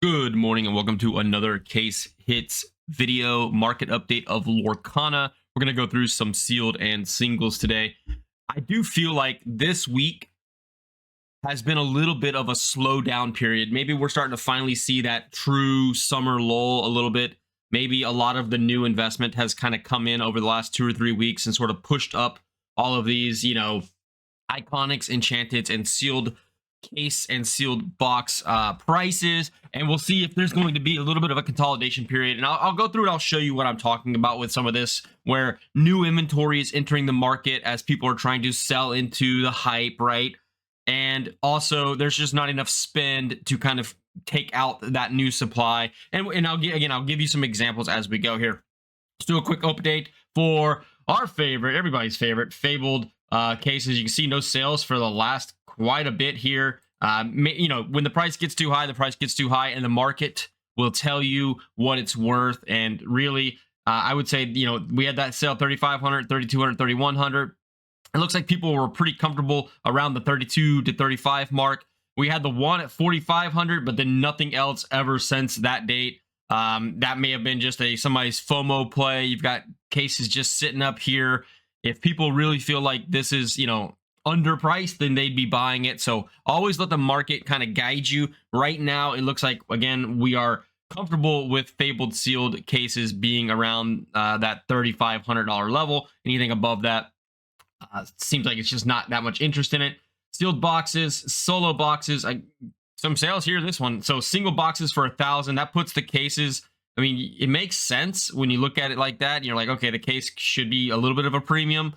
Good morning and welcome to another Case Hits video market update of Lorcana. We're going to go through some sealed and singles today. I do feel like this week has been a little bit of a slow down period. Maybe we're starting to finally see that true summer lull a little bit. Maybe a lot of the new investment has kind of come in over the last 2 or 3 weeks and sort of pushed up all of these, iconics, enchanteds, and sealed case and sealed box prices, and we'll see if there's going to be a little bit of a consolidation period. And I'll go through it. I'll show you what I'm talking about with some of this, where new inventory is entering the market as people are trying to sell into the hype, right? And also there's just not enough spend to kind of take out that new supply. And I'll give you some examples as we go here. Let's do a quick update for our favorite, everybody's favorite, Fabled cases. You can see no sales for the last quite a bit here. When the price gets too high, the price gets too high, and the market will tell you what it's worth. And really, I would say, we had that sale 3,500, 3,200, 3,100. It looks like people were pretty comfortable around the 32 to 35 mark. We had the one at 4,500, but then nothing else ever since that date. That may have been just somebody's FOMO play. You've got cases just sitting up here. If people really feel like this is, underpriced, then they'd be buying it. So always let the market kind of guide you. Right now, it looks like, again, we are comfortable with Fabled sealed cases being around that $3,500 level. Anything above that seems like it's just not that much interest in it. Sealed boxes, solo boxes, some sales here. This one, so single boxes for 1,000. That puts the cases. I mean, it makes sense when you look at it like that. And you're like, okay, the case should be a little bit of a premium.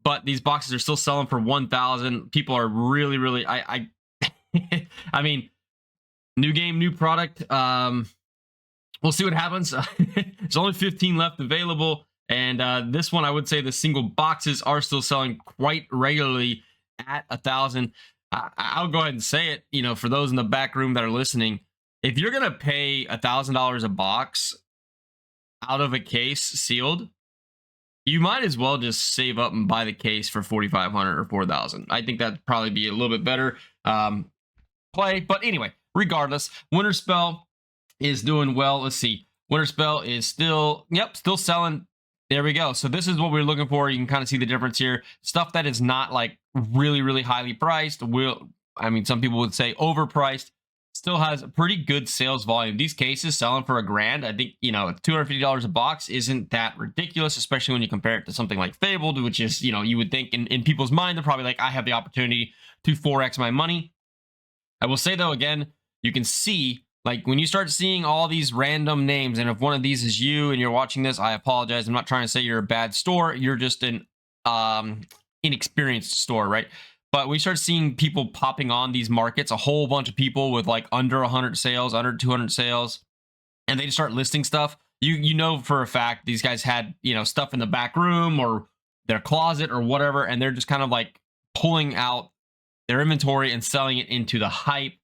But these boxes are still selling for 1,000. People are really, I mean, new game, new product. We'll see what happens. There's only 15 left available. And this one, I would say the single boxes are still selling quite regularly at 1,000. I'll go ahead and say it, for those in the back room that are listening, if you're going to pay $1,000 a box out of a case sealed, you might as well just save up and buy the case for 4,500 or 4,000. I think that'd probably be a little bit better play. But anyway, regardless, Winter Spell is doing well. Let's see. Winter Spell is still selling. There we go. So this is what we're looking for. You can kind of see the difference here. Stuff that is not like really highly priced. Some people would say overpriced. Still has a pretty good sales volume. These cases selling for $1,000. I think, $250 a box isn't that ridiculous, especially when you compare it to something like Fabled, which is, you would think in people's mind, they're probably like, I have the opportunity to 4x my money. I will say, though, again, you can see, like, when you start seeing all these random names, and if one of these is you and you're watching this, I apologize. I'm not trying to say you're a bad store. You're just an inexperienced store, right? But we start seeing people popping on these markets, a whole bunch of people with like under 100 sales, under 200 sales, and they just start listing stuff. You know for a fact these guys had, stuff in the back room or their closet or whatever, and they're just kind of like pulling out their inventory and selling it into the hype.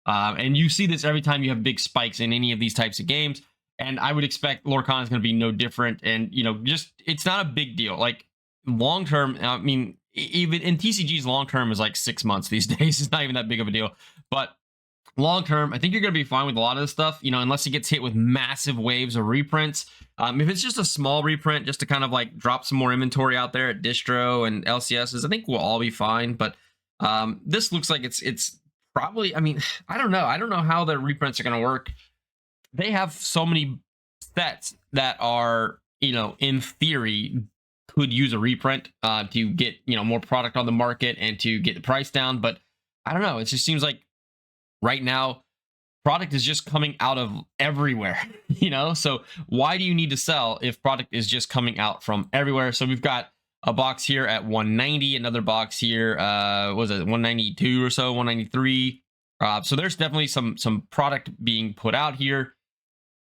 And you see this every time you have big spikes in any of these types of games. And I would expect Lorcana is going to be no different. And, it's not a big deal. Like long term, even in TCG's, long term is like 6 months these days. It's not even that big of a deal. But long term, I think you're going to be fine with a lot of this stuff, unless it gets hit with massive waves of reprints. If it's just a small reprint, just to kind of like drop some more inventory out there at distro and LCSs, I think we'll all be fine. But this looks like it's probably, I don't know. I don't know how the reprints are going to work. They have so many sets that are, in theory, could use a reprint to get more product on the market and to get the price down. But I don't know, it just seems like right now product is just coming out of everywhere. So why do you need to sell if product is just coming out from everywhere? So we've got a box here at 190, another box here was it 192 or so, 193. So there's definitely some product being put out here.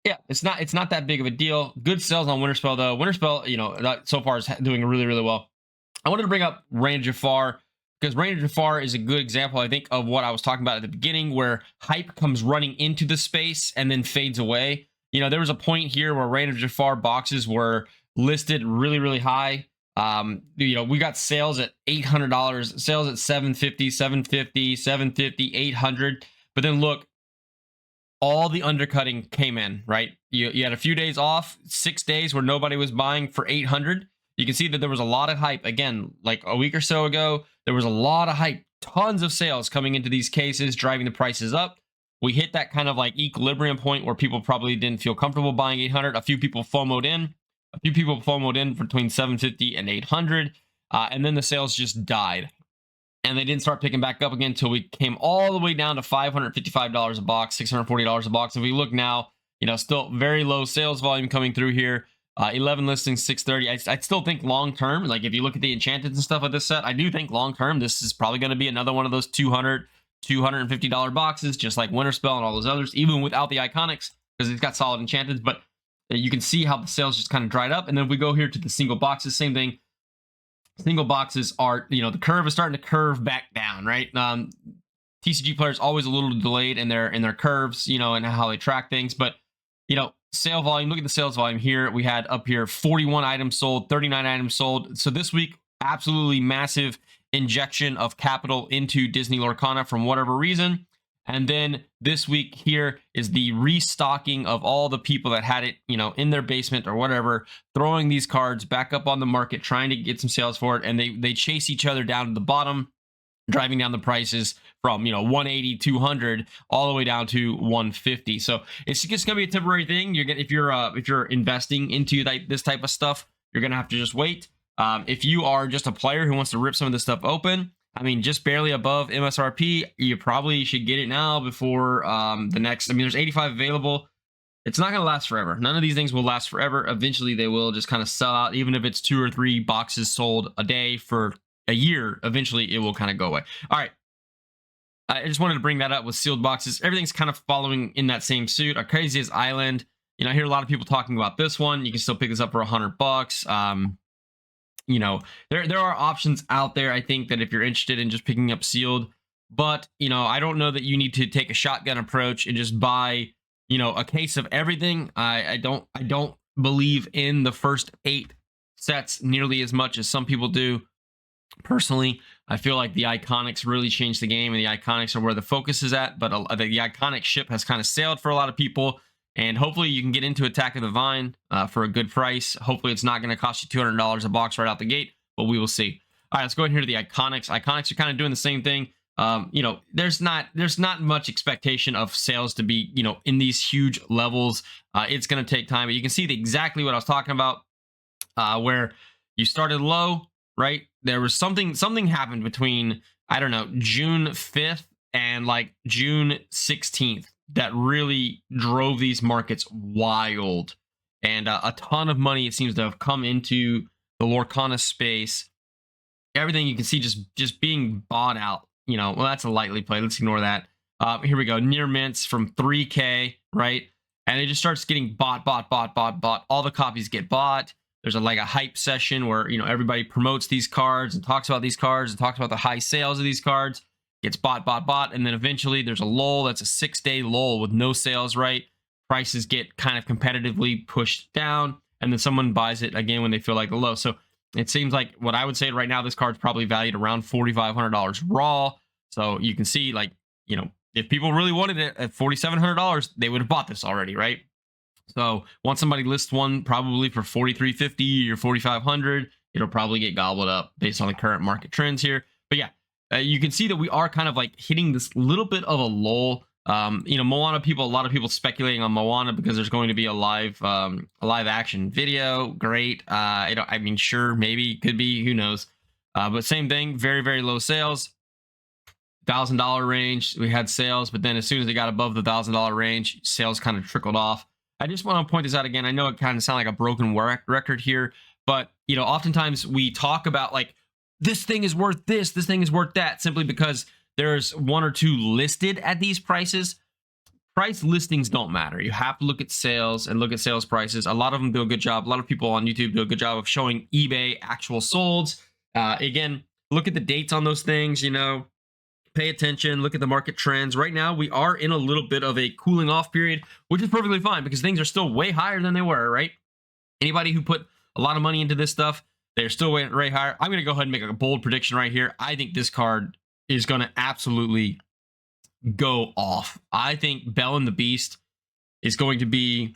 Yeah, it's not that big of a deal. Good sales on Winter Spell, though. Winter Spell, so far is doing really well. I wanted to bring up Rain of Jafar because Rain of Jafar is a good example, I think, of what I was talking about at the beginning, where hype comes running into the space and then fades away. There was a point here where Rain of Jafar boxes were listed really high. We got sales at $800, sales at $750, $750, $750, $800. But then look, all the undercutting came in, right? You had a few days off, 6 days where nobody was buying for 800. You can see that there was a lot of hype. Again, like a week or so ago, there was a lot of hype, tons of sales coming into these cases, driving the prices up. We hit that kind of like equilibrium point where people probably didn't feel comfortable buying 800. A few people FOMO'd in. A few people FOMO'd in between 750 and 800. And then the sales just died. And they didn't start picking back up again until we came all the way down to $555 a box, $640 a box. If we look now, still very low sales volume coming through here. 11 listings, 630. I still think long term, like if you look at the enchanteds and stuff of this set, I do think long term this is probably going to be another one of those $250 boxes, just like Winterspell and all those others, even without the iconics, because it's got solid enchanteds. But you can see how the sales just kind of dried up. And then if we go here to the single boxes, same thing. Single boxes are, the curve is starting to curve back down, right? TCG players always a little delayed in their curves, and how they track things. But, sale volume, look at the sales volume here. We had up here 41 items sold, 39 items sold. So this week, absolutely massive injection of capital into Disney Lorcana from whatever reason. And then this week here is the restocking of all the people that had it, in their basement or whatever, throwing these cards back up on the market, trying to get some sales for it. And they chase each other down to the bottom, driving down the prices from, 180, 200 all the way down to 150. So it's just going to be a temporary thing. If you're investing into this type of stuff, you're going to have to just wait. If you are just a player who wants to rip some of this stuff open, just barely above MSRP, you probably should get it now before the next. There's 85 available. It's not going to last forever. None of these things will last forever. Eventually, they will just kind of sell out. Even if it's 2 or 3 boxes sold a day for a year, eventually it will kind of go away. All right. I just wanted to bring that up with sealed boxes. Everything's kind of following in that same suit. Our Craziest Island. I hear a lot of people talking about this one. You can still pick this up for $100. There are options out there, I think, that if you're interested in just picking up sealed, but I don't know that you need to take a shotgun approach and just buy a case of everything. I don't believe in the first 8 sets nearly as much as some people do. Personally, I feel like the iconics really changed the game, and the iconics are where the focus is at, but the iconic ship has kind of sailed for a lot of people. And hopefully you can get into Attack of the Vine for a good price. Hopefully it's not going to cost you $200 a box right out the gate, but we will see. All right, let's go ahead here to the Iconics. Iconics are kind of doing the same thing. There's not much expectation of sales to be, in these huge levels. It's going to take time, but you can see exactly what I was talking about, where you started low, right? There was something happened between, I don't know, June 5th and like June 16th. That really drove these markets wild, and a ton of money, it seems to have come into the Lorcana space. Everything you can see just being bought out. Well, that's a lightly played. Let's ignore that. Here we go. Near mints from 3K, right? And it just starts getting bought. All the copies get bought. There's like a hype session where everybody promotes these cards and talks about these cards and talks about the high sales of these cards. Gets bought, and then eventually there's a lull. That's a 6-day lull with no sales, right? Prices get kind of competitively pushed down, and then someone buys it again when they feel like the low. So it seems like what I would say right now, this card's probably valued around $4,500 raw. So you can see, if people really wanted it at $4,700, they would have bought this already, right? So once somebody lists one probably for $4,350 or $4,500, it'll probably get gobbled up based on the current market trends here. But yeah. You can see that we are kind of like hitting this little bit of a lull. Moana people, a lot of people speculating on Moana because there's going to be a live action video. Great. Sure, maybe, could be, who knows. But same thing, very, very low sales. $1,000 range, we had sales, but then as soon as it got above the $1,000 range, sales kind of trickled off. I just want to point this out again. I know it kind of sounds like a broken record here, but oftentimes we talk about like, this thing is worth this thing is worth that, simply because there's 1 or 2 listed at these prices. Price listings don't matter. You have to look at sales and look at sales prices. A lot of them do a good job. A lot of people on YouTube do a good job of showing eBay actual solds. Again, look at the dates on those things, pay attention, look at the market trends. Right now, we are in a little bit of a cooling off period, which is perfectly fine because things are still way higher than they were, right? Anybody who put a lot of money into this stuff, they're still way higher. I'm going to go ahead and make a bold prediction right here. I think this card is going to absolutely go off. I think Belle and the Beast is going to be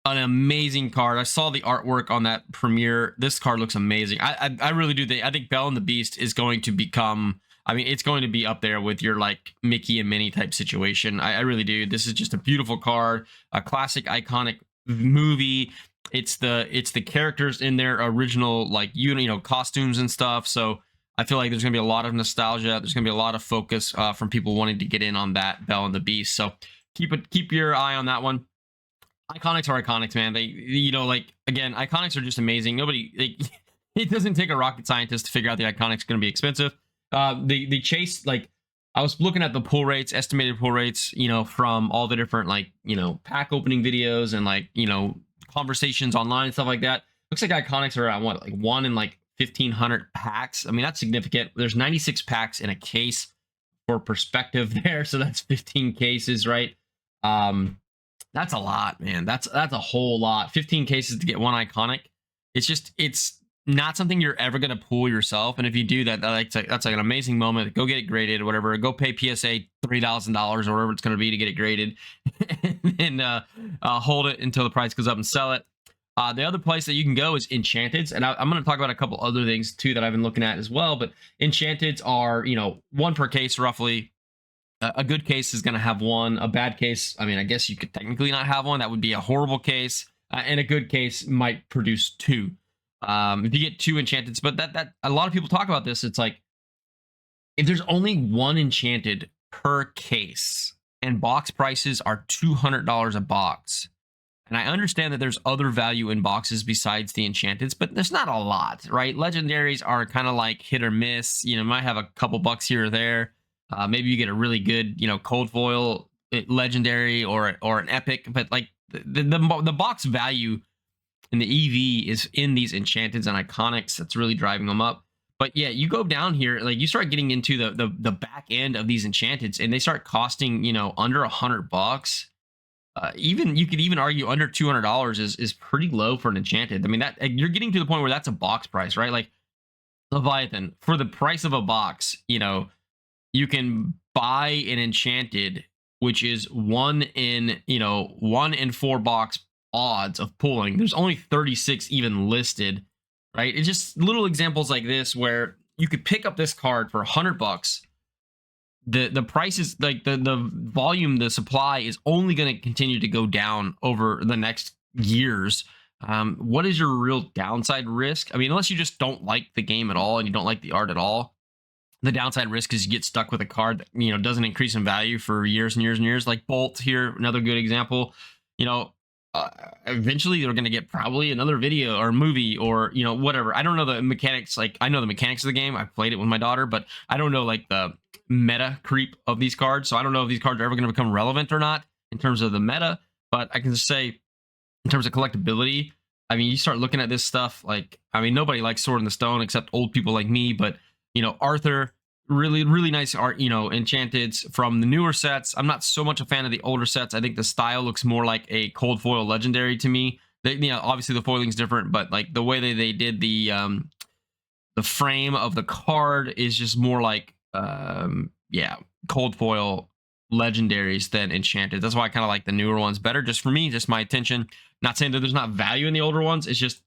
an amazing card. I saw the artwork on that premiere. This card looks amazing. I really do think, I think Belle and the Beast is going to become, I mean, it's going to be up there with your like Mickey and Minnie type situation. I really do. This is just a beautiful card, a classic iconic movie. It's the characters in their original like you know costumes and stuff. So I feel like there's gonna be a lot of nostalgia. There's gonna be a lot of focus from people wanting to get in on that Belle and the Beast. So keep your eye on that one. Iconics are iconics, man. They, you know, like again, iconics are just amazing. Nobody, like, it doesn't take a rocket scientist to figure out the iconics going to be expensive. The chase, like, I was looking at the pull rates, estimated pull rates, you know, from all the different like, you know, pack opening videos and like, you know, conversations online and stuff like that. Looks like iconics are around what, like 1 in like 1,500 packs. I mean, that's significant. There's 96 packs in a case for perspective there, so that's 15 cases, right? That's a lot, man. That's a whole lot. 15 cases to get one iconic. It's not something you're ever gonna pull yourself. And if you do that, that's like an amazing moment. Go get it graded or whatever. Go pay PSA $3,000 or whatever it's gonna be to get it graded, and then hold it until the price goes up and sell it. The other place that you can go is Enchanteds, and I'm going to talk about a couple other things too that I've been looking at as well. But Enchanteds are, you know, one per case roughly. A good case is going to have one. A bad case, I mean, I guess you could technically not have one. That would be a horrible case. And a good case might produce two. If you get two Enchanteds, but that a lot of people talk about this. It's like if there's only one Enchanted per case, and box prices are $200 a box. And I understand that there's other value in boxes besides the Enchanteds, but there's not a lot, right? Legendaries are kind of like hit or miss. You know, might have a couple bucks here or there. Maybe you get a really good, you know, cold foil legendary or an epic, but like the box value in the EV is in these Enchanteds and Iconics. That's really driving them up. But yeah, you go down here, like you start getting into the back end of these Enchanteds, and they start costing, you know, under $100. Even you could even argue under $200 is pretty low for an Enchanted. I mean, that you're getting to the point where that's a box price, right? Like Leviathan, for the price of a box, you know, you can buy an Enchanted, which is 1 in 4 box odds of pulling. There's only 36 even listed, right? It's just little examples like this where you could pick up this card for $100. The price is like the volume, the supply is only going to continue to go down over the next years. What is your real downside risk? I mean, unless you just don't like the game at all and you don't like the art at all, the downside risk is you get stuck with a card that, you know, doesn't increase in value for years and years and years. Like Bolt here, another good example. You know, eventually they're going to get probably another video or movie or, you know, whatever. I don't know the mechanics. Like I know the mechanics of the game. I played it with my daughter, but I don't know like the meta creep of these cards. So I don't know if these cards are ever going to become relevant or not in terms of the meta, but I can just say in terms of collectability, I mean, you start looking at this stuff, like, I mean, nobody likes Sword in the Stone except old people like me, but, you know, Arthur, really nice art, you know, Enchanteds from the newer sets. I'm not so much a fan of the older sets. I think the style looks more like a cold foil legendary to me. They, you know, obviously the foiling's different, but like the way they did the frame of the card is just more like, yeah, cold foil legendaries than Enchanted. That's why I kind of like the newer ones better. Just for me, just my attention. Not saying that there's not value in the older ones. It's just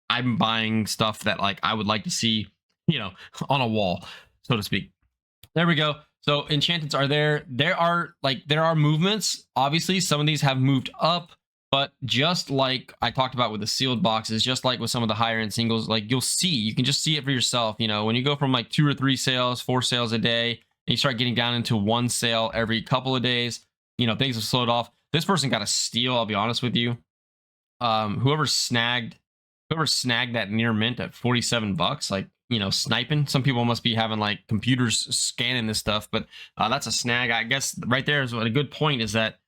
I'm buying stuff that like I would like to see, you know, on a wall, so to speak. There we go. So Enchanteds are there. There are movements. Obviously, some of these have moved up, but just like I talked about with the sealed boxes, just like with some of the higher end singles, like you can just see it for yourself. You know, when you go from like 2 or 3 sales, 4 sales a day, and you start getting down into 1 sale every couple of days, you know, things have slowed off. This person got a steal, I'll be honest with you. Whoever snagged that near mint at $47, like, you know, sniping. Some people must be having like computers scanning this stuff, but that's a snag. I guess right there is what a good point is that,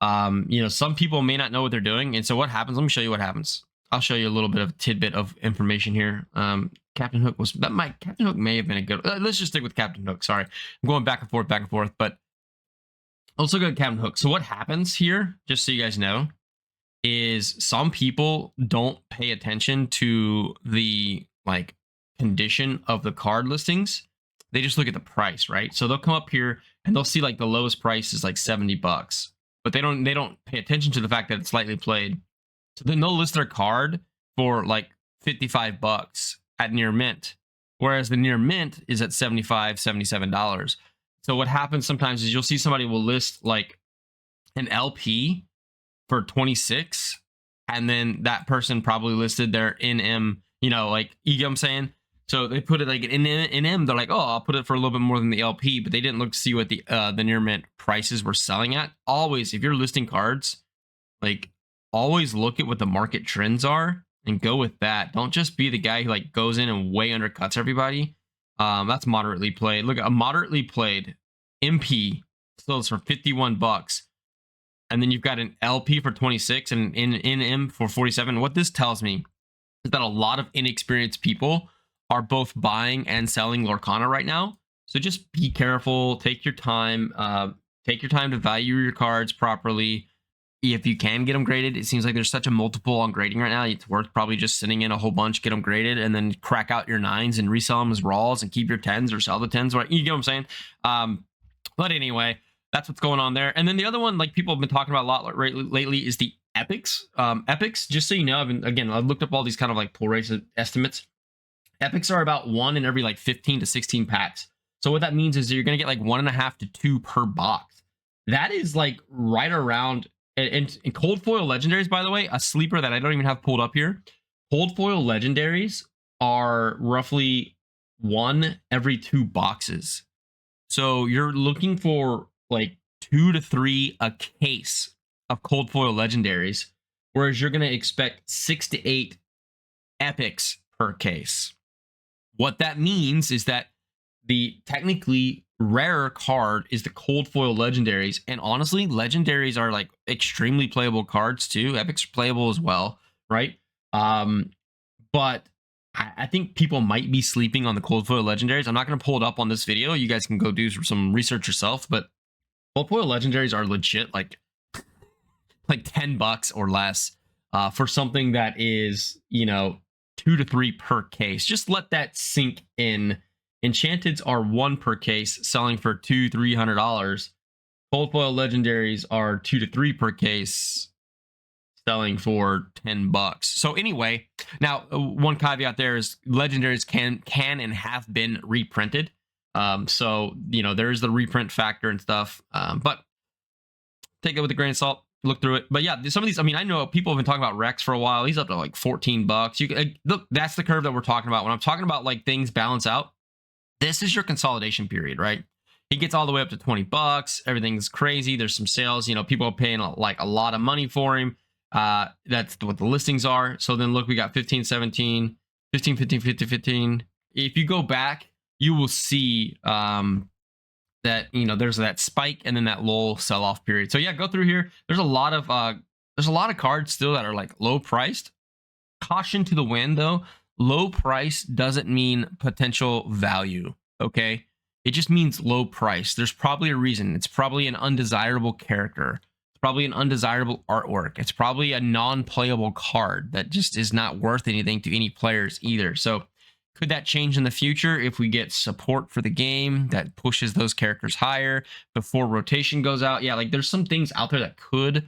you know, some people may not know what they're doing. And so what happens, let me show you what happens. I'll show you a little bit of tidbit of information here. Captain Hook Captain Hook may have been a good, let's just stick with Captain Hook. Sorry. I'm going back and forth, but let's look at Captain Hook. So what happens here, just so you guys know, is some people don't pay attention to the like condition of the card listings. They just look at the price, right? So they'll come up here and they'll see like the lowest price is like $70, but they don't pay attention to the fact that it's lightly played. So then they'll list their card for like $55 at near mint, whereas the near mint is at $75, $77. So what happens sometimes is you'll see somebody will list like an LP for 26, and then that person probably listed their NM, you know, like, you get what I'm saying? So they put it like an NM, they're like, oh, I'll put it for a little bit more than the LP, but they didn't look to see what the near mint prices were selling at. Always, if you're listing cards, like, always look at what the market trends are and go with that. Don't just be the guy who like goes in and way undercuts everybody. That's moderately played. Look, a moderately played MP sells for $51, and then you've got an LP for 26 and an NM for 47. What this tells me is that a lot of inexperienced people are both buying and selling Lorcana right now. So just be careful. Take your time. Take your time to value your cards properly. If you can get them graded, it seems like there's such a multiple on grading right now. It's worth probably just sitting in a whole bunch, get them graded, and then crack out your 9s and resell them as raws and keep your 10s or sell the 10s. Right? You get what I'm saying? But anyway, that's what's going on there. And then the other one, like people have been talking about a lot lately, is the epics. Epics, just so you know, I've looked up all these kind of like pull race estimates. Epics are about 1 in every like 15 to 16 packs. So what that means is you're going to get like 1.5 to 2 per box. That is like right around. And cold foil legendaries, by the way, a sleeper that I don't even have pulled up here. Cold foil legendaries are roughly 1 every 2 boxes. So you're looking for like 2 to 3 a case of cold foil legendaries, whereas you're going to expect 6 to 8 epics per case. What that means is that the technically rarer card is the cold foil legendaries, and honestly, legendaries are like extremely playable cards too. Epics are playable as well, right? But I think people might be sleeping on the cold foil legendaries. I'm not going to pull it up on this video. You guys can go do some research yourself, but cold foil legendaries are legit like $10 or less for something that is, you know, 2 to 3 per case. Just let that sink in. Enchanteds are 1 per case, selling for $200-$300. Cold foil legendaries are 2 to 3 per case, selling for $10. So anyway, now one caveat there is legendaries can and have been reprinted. So you know there is the reprint factor and stuff. But take it with a grain of salt. Look through it. But yeah, some of these, I mean, I know people have been talking about Rex for a while. He's up to like $14. You look, that's the curve that we're talking about. When I'm talking about like things balance out, this is your consolidation period, right? He gets all the way up to $20. Everything's crazy. There's some sales. You know, people are paying like a lot of money for him. That's what the listings are. So then look, we got 15, 17, 15, 15, 15, 15. If you go back, you will see that, you know, there's that spike and then that lull sell-off period. So yeah, go through here. There's a lot of cards still that are like low priced. Caution to the wind though. Low price doesn't mean potential value, okay? It just means low price. There's probably a reason. It's probably an undesirable character. It's probably an undesirable artwork. It's probably a non-playable card that just is not worth anything to any players either. So could that change in the future if we get support for the game that pushes those characters higher before rotation goes out? Yeah, like there's some things out there that could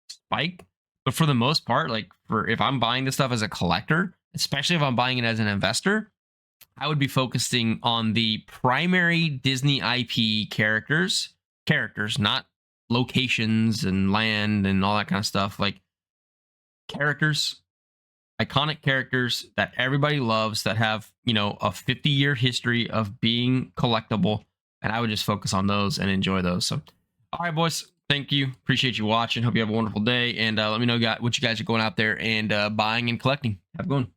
spike, but for the most part, like if I'm buying this stuff as a collector, especially if I'm buying it as an investor, I would be focusing on the primary Disney IP characters, not locations and land and all that kind of stuff. Like characters, iconic characters that everybody loves that have, you know, a 50-year history of being collectible. And I would just focus on those and enjoy those. So, all right, boys. Thank you. Appreciate you watching. Hope you have a wonderful day. And let me know what you guys are going out there and buying and collecting. Have a good one.